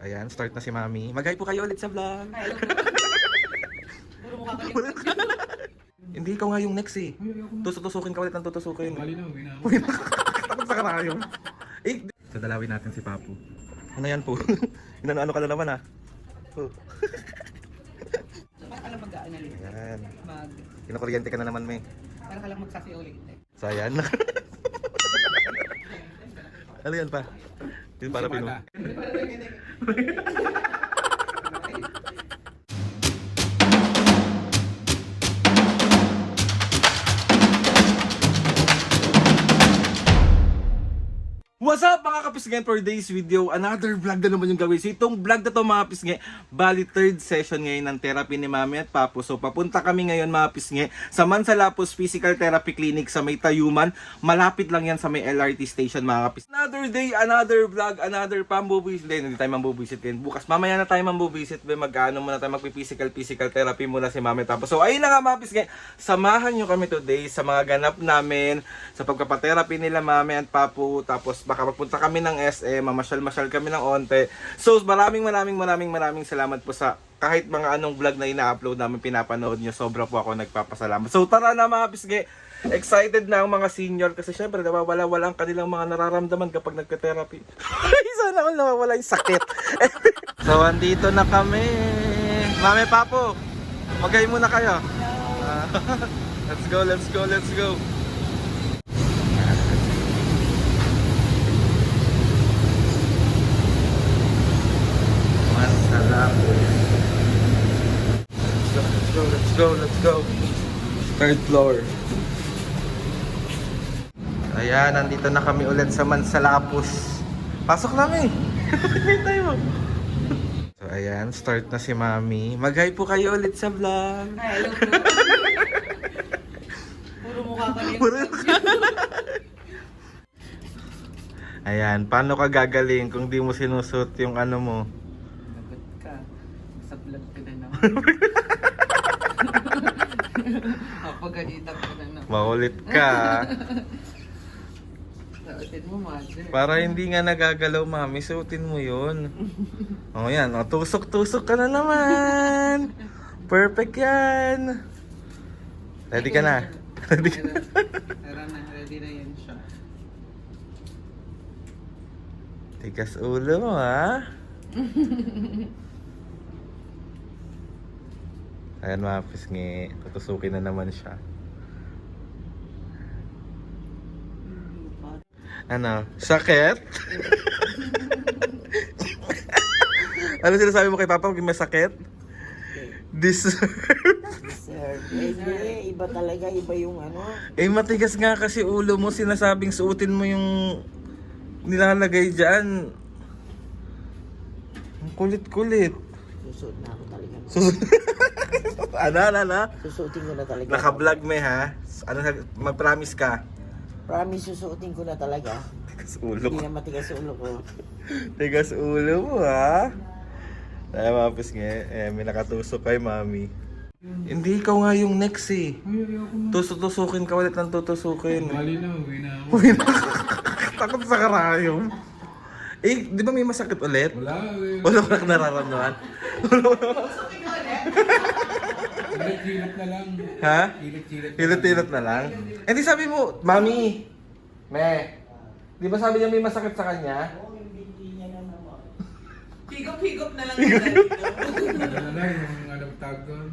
Ayan, start na si Mami. Mag-hi po kayo ulit sa vlog. Hello. Puro mukha ka Hindi, ikaw nga yung next eh. Tusukin ka ulit ng tutusukin. Bali na, uwi na ako. Takot sa karayom. Eh, so dalawin natin si Papu. Ano yan po? Inano ka na naman ah. Oh. Para ka lang mag-aanalin. Ayan. Mag... Kinukuryente ka na naman, May. Para ka lang magsasayaw ulit. So ayan. Ano yan pa? Yung para pino. What's up mga kapisngen, for today's video, another vlog na naman yung gawin. So itong vlog na to mga pisnge, bali third session ngayon ng therapy ni Mami at Papu. So papunta kami ngayon mga pisnge sa Mansalapos Physical Therapy Clinic sa may Tayuman. Malapit lang yan sa may LRT station mga kapis. Another day, another vlog, another pambubuisit. Hindi tayo mambubuisit din. Bukas mamaya na tayo mambubuisit. Mag-ano muna tayo, magpiphysical therapy muna si Mami Papu. So ayun na nga mga pisnge, samahan nyo kami today sa mga ganap namin, sa pagkapatherapy nila Mami at Papu. Tapos baka magpunta kami ng SM, mamasyal-masyal kami ng onte. So maraming salamat po sa kahit mga anong vlog na ina-upload namin, pinapanood nyo. Sobra po ako nagpapasalamat. So tara na mga pisnge, excited na ang mga senior kasi syempre nawawala-wala ang kanilang mga nararamdaman kapag nagka-therapy. Sana all nawawala yung sakit. So andito na kami. Mami Papu, magay muna kayo. Let's go, let's go, let's go. Let's go. Third floor. Ayan, nandito na kami ulit sa Mansalapos. Pasok namin. Hintay mo. So ayan, start na si Mami. Mag-hi po kayo ulit sa vlog. Hello. Puro mukha ka Ayan, paano ka gagaling kung di mo sinusot yung ano mo? Lagot ka. Sa vlog ka na naman. Kapagalitan ka na naman. Makulit ka. Sautin mo, mother. Para hindi nga nagagalaw, Mami, suotin mo yun. O yan, o, tusok-tusok ka na naman. Perfect yan. Ready ka na? Ready ka na? Tara na, ready na yan siya. Tigas ulo mo, ha? Ayan mga pisngi, tutusukin na naman siya. Ano? Sakit? Ano sinasabi mo kay Papa kung may sakit? Deserve. Sir, hindi, iba talaga, iba yung ano. Eh matigas nga kasi ulo mo, sinasabing suotin mo yung nilalagay dyan. Ang kulit-kulit. Susuot na ako talaga. Ano? Susuotin ko na talaga. Naka-vlog may ha? Ano, mag-promise ka? Promise, susuotin ko na talaga. Tigas ulo Hindi ko. na matigas sa ulo ko. Tigas ulo mo ha? Ay mga pisngi, may nakatusok kay Mami. Hindi, ikaw nga yung next eh. Tusukin ka ulit ng tutusukin. Bali na, uwi na ako. Takot sa karayom. Eh, di ba may masakit ulit? Wala, uwi. Wala ka nararamdaman? Kilit-kilit na lang. Ha? Kilit-kilit. Hilot-hilot na lang? Eh di sabi mo, Mami, di ba sabi niya may masakit sa kanya? Higop-higop na lang. Ano lang, yung anong tag doon.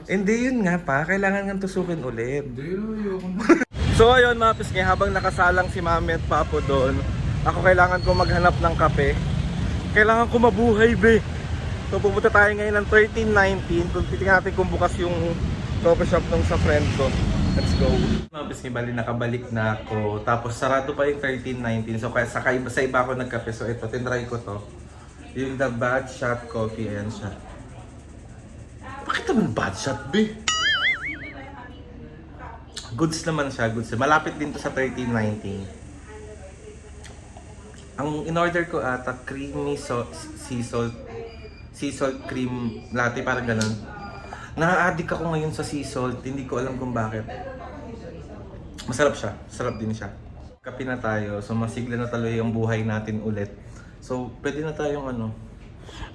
Hindi yun nga pa, kailangan nga tusukin ulit. Hindi, ayoko na. So ayun mga pisngi, habang nakasalang si Mami at Papo doon, ako kailangan ko maghanap ng kape. Kailangan ko mabuhay be. So pupunta tayo ngayon ng 1319. Titingnan natin kung bukas yung coffee shop nung sa friend ko. Let's go. Mga pisngi, bali nakabalik na ako. Tapos sarado pa yung 1319. So sa iba ako nagkape. So ito, tinry ko to. Yung the bad shot coffee. Ayan siya. Bakit naman bad shot be? Goods naman siya, goods. Malapit din to sa 1319. Ang in-order ko ata creamy sea salt cream latte, parang ganun. Na-addict ako ngayon sa sea salt, hindi ko alam kung bakit. Masarap siya, sarap din siya. Kape na tayo, so masigla na tuloy yung buhay natin ulit. So, pwede na tayong ano,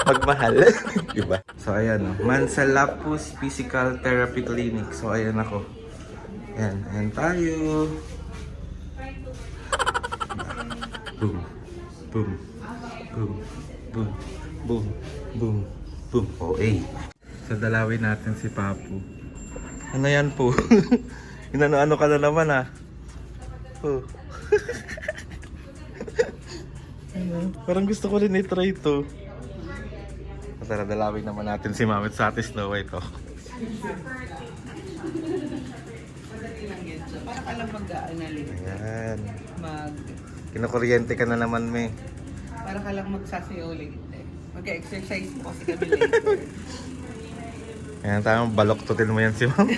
magmahal. Diba? So, ayan o. Mansalapus Physical Therapy Clinic. So, ayan ako. Ayan. Ayan tayo. Boom. Boom. Boom. Boom. Boom. Boom. Boom. Okay. So, dalawin natin si Papu. Ano yan po? Inano-ano ka na naman ah. Oh. Parang gusto ko rin i-try ito. Tara, dalawin naman natin si Mami sa ating Snow White. Oh. Madali lang yan siya. Para ka lang mag-aanalin. Ayan. Mag... Kinukuryente ka na naman, me. Para ka lang magsasayaw ulit. Mag-exercise mo kasi kami later. Ayan, tamang baloktutin mo yan si Mami.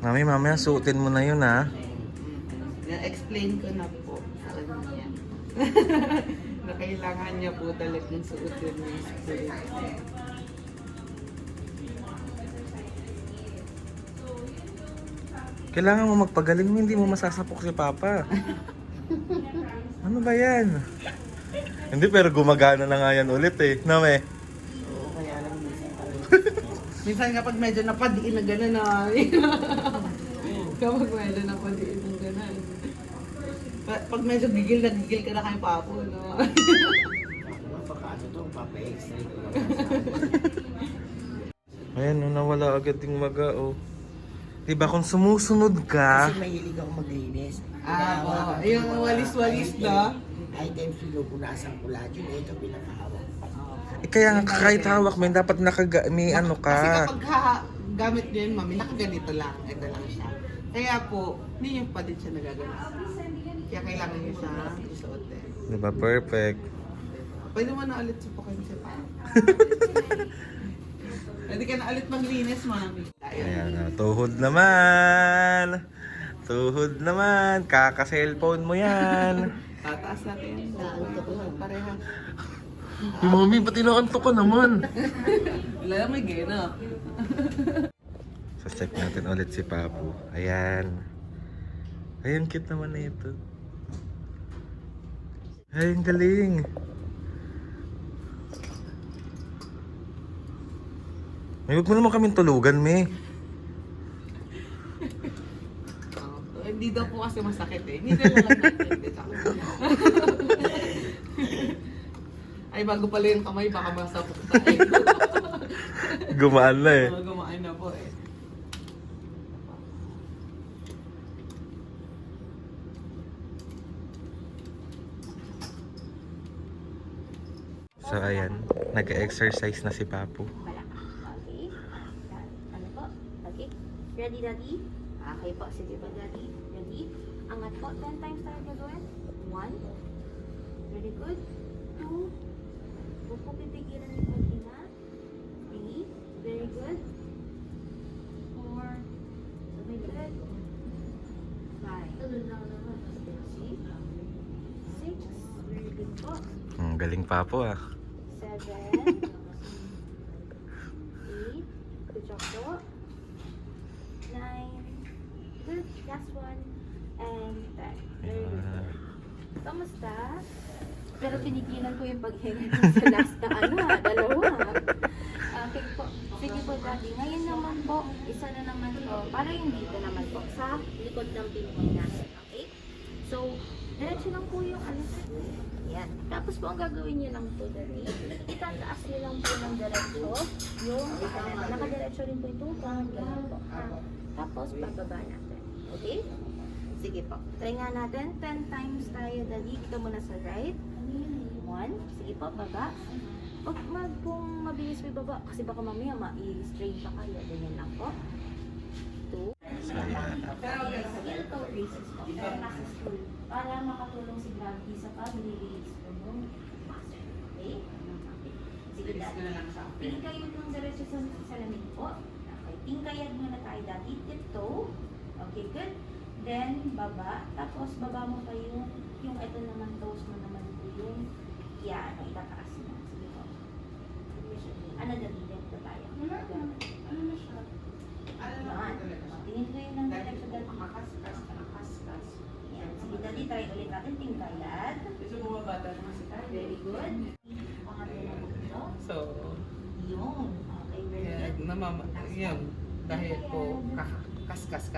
Mami, mamaya suotin mo na yun, ha? Na-explain ko na po sa kanya. Na kailangan niya po talagang suotin yung spirit. Kailangan mo magpagaling mo, hindi mo masasapok si Papa. Ano ba yan? Hindi, pero gumagana na nga yan ulit eh. No, me? Oo, kaya lang minsan kapag medyo napadiin na gano'n na. Kapag medyo napadiin ng gano'n. Pag medyo gigil ka na kay Papo, no? Baka ano to, papa-extra ko lang. Ayan, no, nawala agad yung maga, oh. Diba kung sumusunod ka, Kasi mahilig ako maglinis. Oo. Yung walis-walis na. Items pinupunasan ko lahat yun. Ito pinakahawak. eh, kaya nga kahit hawak mo, dapat may ano Kasi ka. kapag gamit niyo yun, mami, nakaganito lang. Ito lang siya. Kaya po, hindi niyo pa din siya nagagamit. Kaya kailangan niyo siya isuotin. Diba, perfect. Pwede mo na ulit supukin siya pa. Pwede ka na ulit maglinis, mami. Ayan, oh, tuhod naman. Tuhod naman. Kaka-cellphone mo yan. Tataas natin. Pareha. Mami, ba't inaantok ka naman? Wala lang may gena. So, check natin ulit si Papu. Ayan. Ayan, cute naman na ito. Ay, ang galing. Ay, huwag mo naman kaming tulugan, me. Hindi daw po kasi masakit eh. Hindi lang natin. Ay, bago pala yung kamay, baka masapot tayo. Gumaan na eh. Gumaan na po eh. So, ayan. Nag-exercise na si Papu. Okay. Ano po? Okay. Ready, Daddy? Okay po. Sige po, Daddy. Ready? Angat po. 10 times tayo gagawin. 1. Very good. 2. Huwag po pipigilan yung paghinga. 3. Very good. 4. Very good. 5. 6. Very good po. Galing Papu ah. 7, 8, good job po. 9, good, last one, and 10. Very good. Kamusta? Pero pinigilan ko yung paghinga sa last na dalawa. Okay po. Sige po, Daddy. Ngayon naman po, isa na naman po, para yung dito naman po, sa likod ng pinipin natin. Okay? So, diretso lang po yung yan. Tapos po, ang gagawin nyo lang po, Daddy, itataas nyo lang po ng diretso yung nakadiretso rin po itong pang ganun po. Tapos, bababa natin. Okay? Sige po. Try nga natin. 10 times tayo, Daddy. Dito muna sa right. 1. Sige po, baba. Kung mabilis may baba, kasi baka mamaya ma-strain pa kayo. Ganyan lang po. 2. So, ayan. Skill toe raises po. Pero nasa school. Para makatulong si gravity sa pag-release po ng muscle. Okay? Sige, Daddy. Tingkayod ng diretso sa salamin po. Okay. Tingkayad muna tayo, Daddy. Tiptoe. Okay, good. Then, baba. Tapos, baba mo pa yung ito naman, toes mo naman po yung Yan, itataas na. Sige po. Ano na dito tayo? Ano na siya? Ano na Yan. talaga? Tingin ko yung Dati nandito sa dati. makakaskas. Yan. Sige, dati try ulit natin. Tingkayad. Gusto mo mabata naman si tayo. Very good. Pangatlo na po ito. So, Yun. Okay, very good. yan. Dahil po, kakaskas.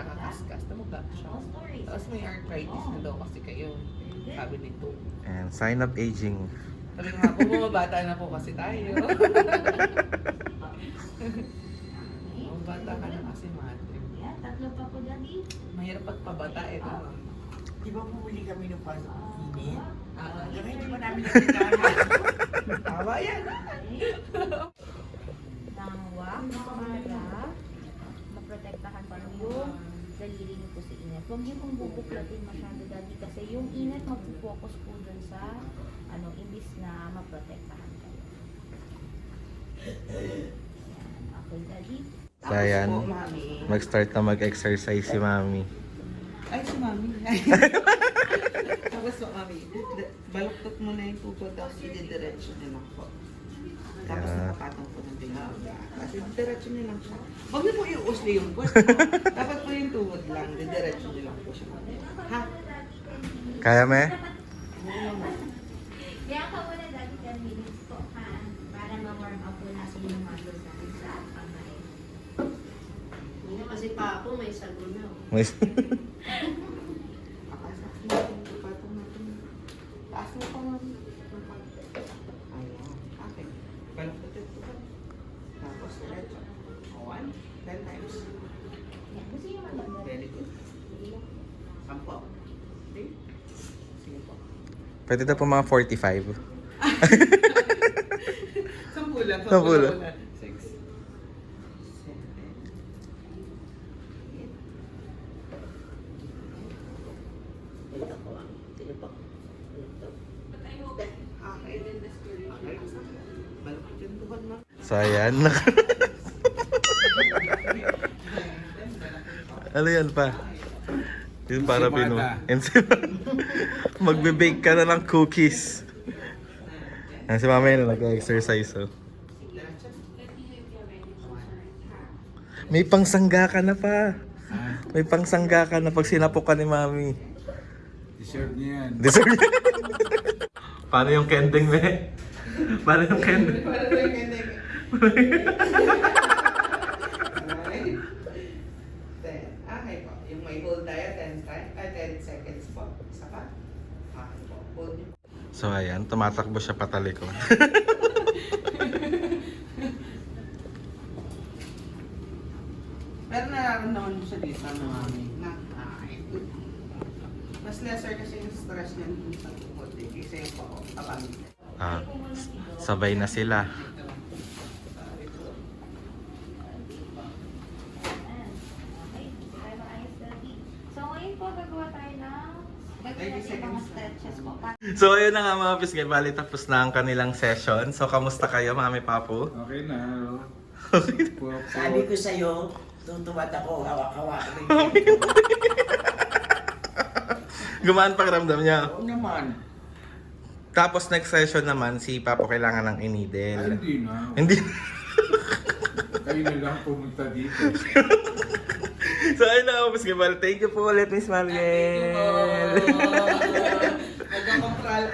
Tumugla siya. Oh, stories. Tapos may arthritis na daw kasi kayo. Sabi nito. And sign of aging. Sabi nga po, bumabata na po kasi tayo. Bumabata ka na kasi, mate. Yan, tatlo pa po, Daddy. Mahirap pagpabata eh. No? Di ba pumuli kami ng pag-init? Ah, Kaya hindi pa namin nakikita. tama yan. Nangwak para maprotektahan pa yung daliri niyo po sa init. Huwag niyo pong bubuklatin masyado, Daddy, kasi yung init magpo-focus po dun sa imbis na maprotektahan kayo. Yan. Okay, Daddy. So ayan, Tapos po, mami. mag-start na mag-exercise si Mami. Ay, si mami. Tapos po, mami. Baluktot mo na yung tubod, tapos i-diretso niyo lang po. Tapos Yeah. nakapatong po ng tinga. Kasi diretso niyo lang siya. Huwag niyo po iusli yung buwan. Dapat po yung tuhod lang, diretso niyo lang po siya. Ha? Kaya me? Kaya ka muna, Daddy, 10 minutes po, ha? Para ma-warm up po natin yung muscles natin sa kamay. Kasi pa ako may sago na. May... Akasak natin, patong natin. Taas mo pa, mami. Ayan. Okay. Baluktot yung tuhod. Tapos diretso. 1, 10 times. Yan, gusto niyo magdagdag. Very good. 10. Okay? Sige po. Pwede na po mga 45. 10 lang. 10 lang. 6, 7, 8. Ito ko ang tinipak. Ito. Okay. Okay. Baluktot yung tuhod, ma'am. So ayan. Ano yan pa? Yung para pinu. Magbe-bake ka na ng cookies. Yan si Mama yun, nag-exercise oh. May pangsangga ka na pa. May pangsangga ka na pag sinapok ka ni Mami. Deserve niya yan. Deserve niya. Paano yung kending, me? Paano yung kending? Para to yung ending. Alright. 10. Okay po. Yung may hold tayo, 10 seconds po. Isa pa. Okay po. Hold niyo. So ayan, tumatakbo siya patalikod. Pero nararamdaman mo siya dito, mami, na mas lesser kasi yung stress niya dun sa tuhod eh. Kasi yung pa abang. Ah, sabay na sila. Okay, tayo maayos, Daddy. So, ngayon po, gagawa tayo ng 30 seconds. stretches po. So ayun na nga mga pisngay, bali tapos na ang kanilang session. So kamusta kayo, Mami Papu? Okay na. Sabi ko sa'yo, tutuwad ako, hawak-hawak. Gumaan pakiramdam niya. Oo naman. Tapos next session naman, si Papu kailangan ng Ay, inidel. hindi na. Hindi. Kayo na lang pumunta dito. So ayun na mga pisngay, bali thank you po ulit, Miss Mariel.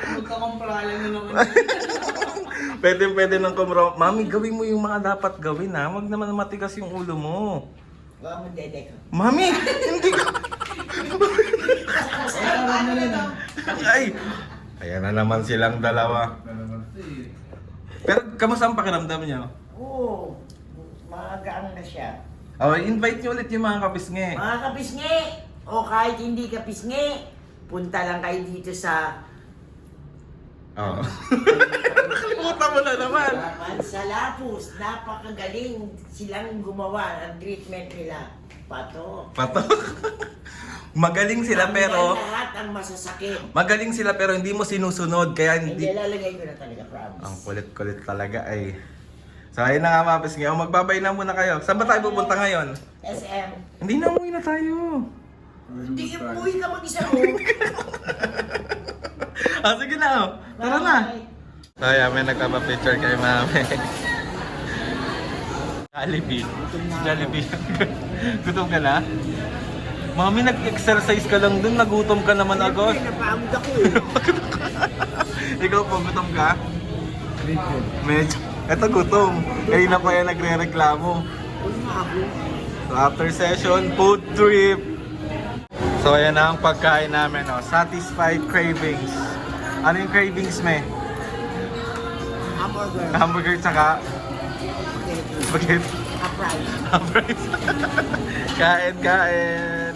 Magkakomprala na naman. Pwede nang kumro. Mami, gawin mo yung mga dapat gawin ha. Huwag naman matigas yung ulo mo. Huwag mo dede ka. Mami, hindi ko. Ay, ayan na naman silang dalawa. Na naman ito eh. Pero kamusta ang pakiramdam niyo? Oo, magaang na siya. Oh, invite niyo ulit yung mga kapisngi. Mga kapisngi, o kahit hindi kapisngi, punta lang kayo dito sa Oo. Nakalimutan mo na naman. Mansalapus. Napakagaling silang gumawa ng treatment nila. Pato. Pato. Magaling sila pero Lahat ang masasakit. magaling sila pero hindi mo sinusunod kaya Hindi hindi. lalagay ko na talaga, promise. Ang kulit-kulit talaga ay. So ayun na nga mga kapisngi. Oh, magbabay na muna kayo. Saan ba tayo pupunta ngayon? SM. Hindi na, umuwi na tayo. Hindi, umuwi ka mag-isa mo. Ah, sige na. Oh. Tara na. Bye. So ayan, may nagpapapicture kay mami. Jollibee. Jollibee. Gutom ka na? Mami, nag-exercise ka lang dun, nagutom ka naman agad. Napagod ako eh. Ikaw po, gutom ka? Medyo. Eto gutom. Kanina pa yan nagre-reklamo. So after session, food trip. So ayan na ang pagkain namin, no? Satisfied cravings. Ano yung cravings, me? Hamburger. Hamburger tsaka spaghetti. Fries. Fries. Kain, kain.